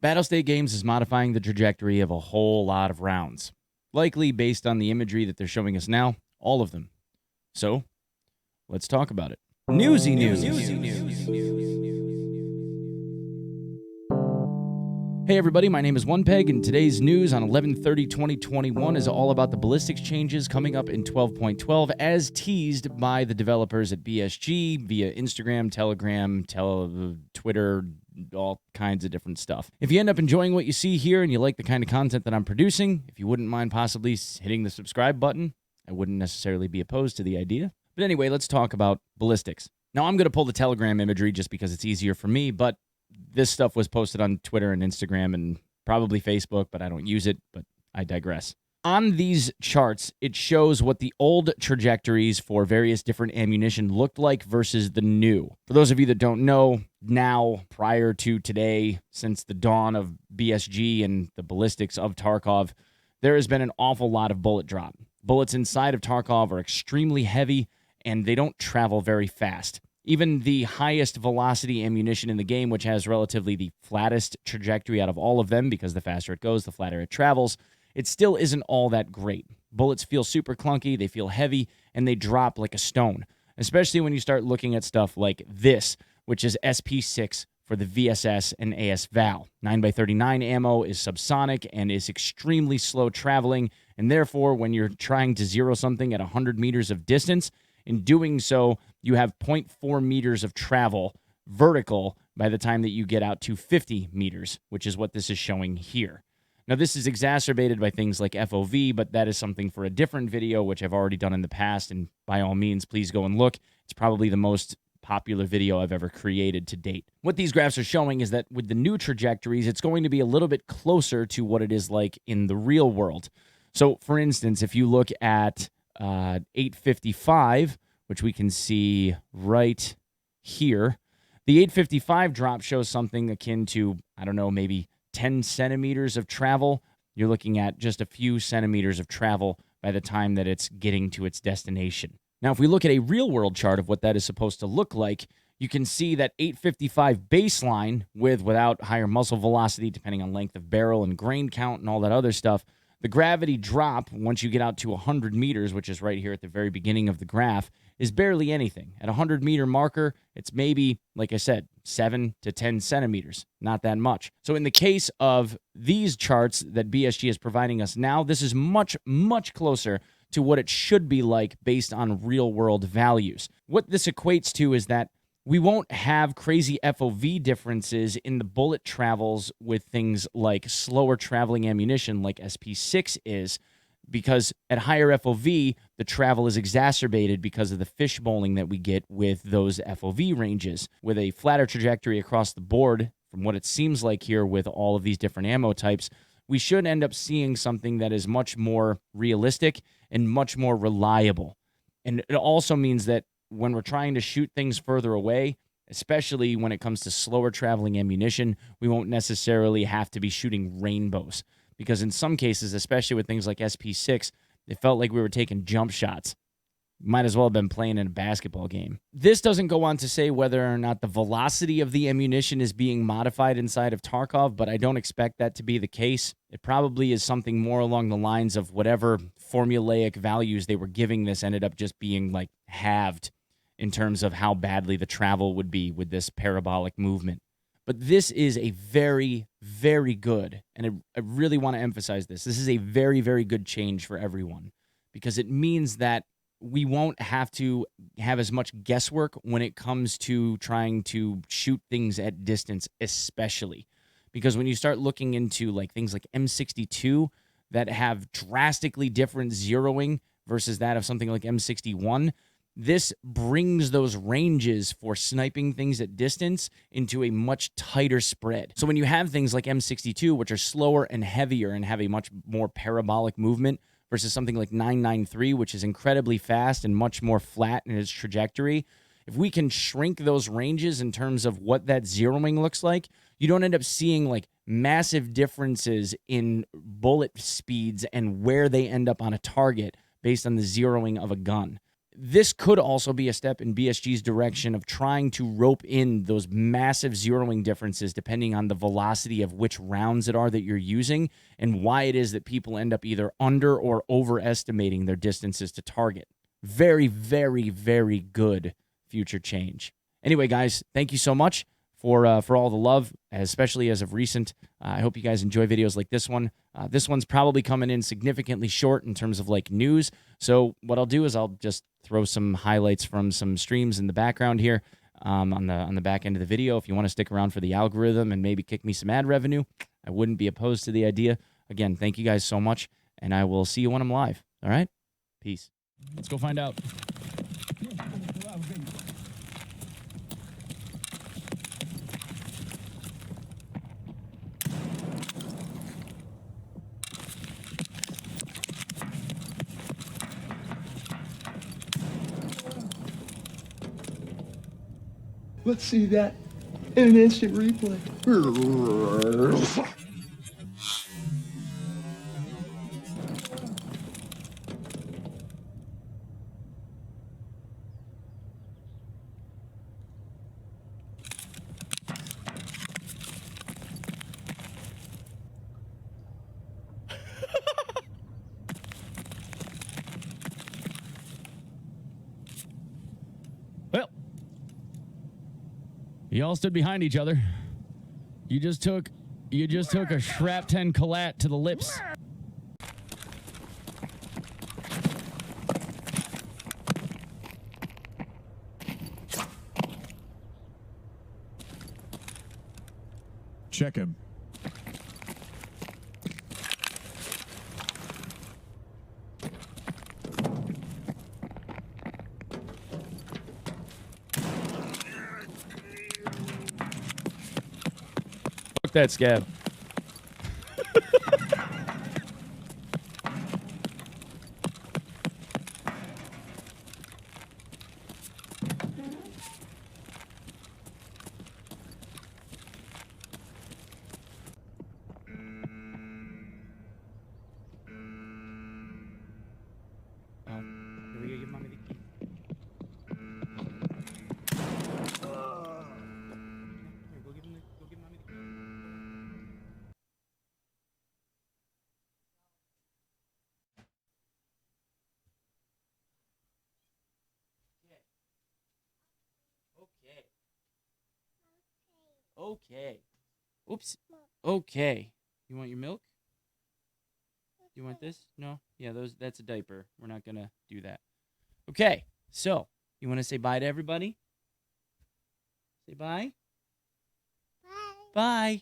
Battlestate Games is modifying the trajectory of a whole lot of rounds, likely based on the imagery that they're showing us now, all of them. So, let's talk about it. Newsy news. Hey everybody, my name is Onepeg, and today's news on 11/30/2021 is all about the ballistics changes coming up in 12.12 as teased by the developers at BSG via Instagram, Telegram, Twitter, all kinds of different stuff. If you end up enjoying what you see here and you like the kind of content that I'm producing, if you wouldn't mind possibly hitting the subscribe button, I wouldn't necessarily be opposed to the idea. But anyway, let's talk about ballistics. Now, I'm going to pull the Telegram imagery just because it's easier for me, but this stuff was posted on Twitter and Instagram and probably Facebook, but I don't use it, but I digress. On these charts, it shows what the old trajectories for various different ammunition looked like versus the new. For those of you that don't know, now, prior to today, since the dawn of BSG and the ballistics of Tarkov, there has been an awful lot of bullet drop. Bullets inside of Tarkov are extremely heavy, and they don't travel very fast. Even the highest velocity ammunition in the game, which has relatively the flattest trajectory out of all of them, because the faster it goes, the flatter it travels, it still isn't all that great. Bullets feel super clunky, they feel heavy, and they drop like a stone, especially when you start looking at stuff like this, which is SP6 for the VSS and AS Val. 9x39 ammo is subsonic and is extremely slow traveling, and therefore, when you're trying to zero something at 100 meters of distance, in doing so, you have 0.4 meters of travel vertical by the time that you get out to 50 meters, which is what this is showing here. Now, this is exacerbated by things like FOV, but that is something for a different video, which I've already done in the past, and by all means, please go and look. It's probably the most popular video I've ever created to date. What these graphs are showing is that with the new trajectories, it's going to be a little bit closer to what it is like in the real world. So, for instance, if you look at 855, which we can see right here, the 855 drop shows something akin to, I don't know, maybe 10 centimeters of travel. You're looking at just a few centimeters of travel by the time that it's getting to its destination. Now, if we look at a real-world chart of what that is supposed to look like, you can see that 855 baseline without higher muzzle velocity, depending on length of barrel and grain count and all that other stuff, the gravity drop, once you get out to 100 meters, which is right here at the very beginning of the graph, is barely anything. At a 100-meter marker, it's maybe, like I said, 7 to 10 centimeters. Not that much. So in the case of these charts that BSG is providing us now, this is much, much closer to what it should be like based on real-world values. What this equates to is that we won't have crazy FOV differences in the bullet travels with things like slower traveling ammunition like SP6 is, because at higher FOV, the travel is exacerbated because of the fishbowling that we get with those FOV ranges. With a flatter trajectory across the board, from what it seems like here with all of these different ammo types, we should end up seeing something that is much more realistic and much more reliable. And it also means that when we're trying to shoot things further away, especially when it comes to slower traveling ammunition, we won't necessarily have to be shooting rainbows. Because in some cases, especially with things like SP6, it felt like we were taking jump shots. Might as well have been playing in a basketball game. This doesn't go on to say whether or not the velocity of the ammunition is being modified inside of Tarkov, but I don't expect that to be the case. It probably is something more along the lines of whatever formulaic values they were giving this ended up just being like halved in terms of how badly the travel would be with this parabolic movement. But this is a very, very good, and I really want to emphasize this, this is a very, very good change for everyone, because it means that we won't have to have as much guesswork when it comes to trying to shoot things at distance, especially. Because when you start looking into like things like M62 that have drastically different zeroing versus that of something like M61, this brings those ranges for sniping things at distance into a much tighter spread. So when you have things like M62, which are slower and heavier and have a much more parabolic movement, versus something like 993, which is incredibly fast and much more flat in its trajectory, if we can shrink those ranges in terms of what that zeroing looks like, you don't end up seeing like massive differences in bullet speeds and where they end up on a target based on the zeroing of a gun. this could also be a step in BSG's direction of trying to rope in those massive zeroing differences depending on the velocity of which rounds it are that you're using and why it is that people end up either under or overestimating their distances to target. Very, very, very good future change. Anyway, guys, thank you so much for all the love, especially as of recent. I hope you guys enjoy videos like this one. This one's probably coming in significantly short in terms of like news. So what I'll do is I'll just throw some highlights from some streams in the background here on the back end of the video. If you want to stick around for the algorithm and maybe kick me some ad revenue, I wouldn't be opposed to the idea. Again, thank you guys so much, and I will see you when I'm live. All right? Peace. Let's go find out. Let's see that in an instant replay. Well, you all stood behind each other. You just took a Shrap 10 collat to the lips. Check him. Fuck that scab. Here we go, give mommy the key. Here, go give mommy the key. Okay. Oops. Okay. You want your milk? You want this? No? Yeah, that's a diaper. We're not gonna do that. Okay. So, you want to say bye to everybody? Say bye? Bye. Bye.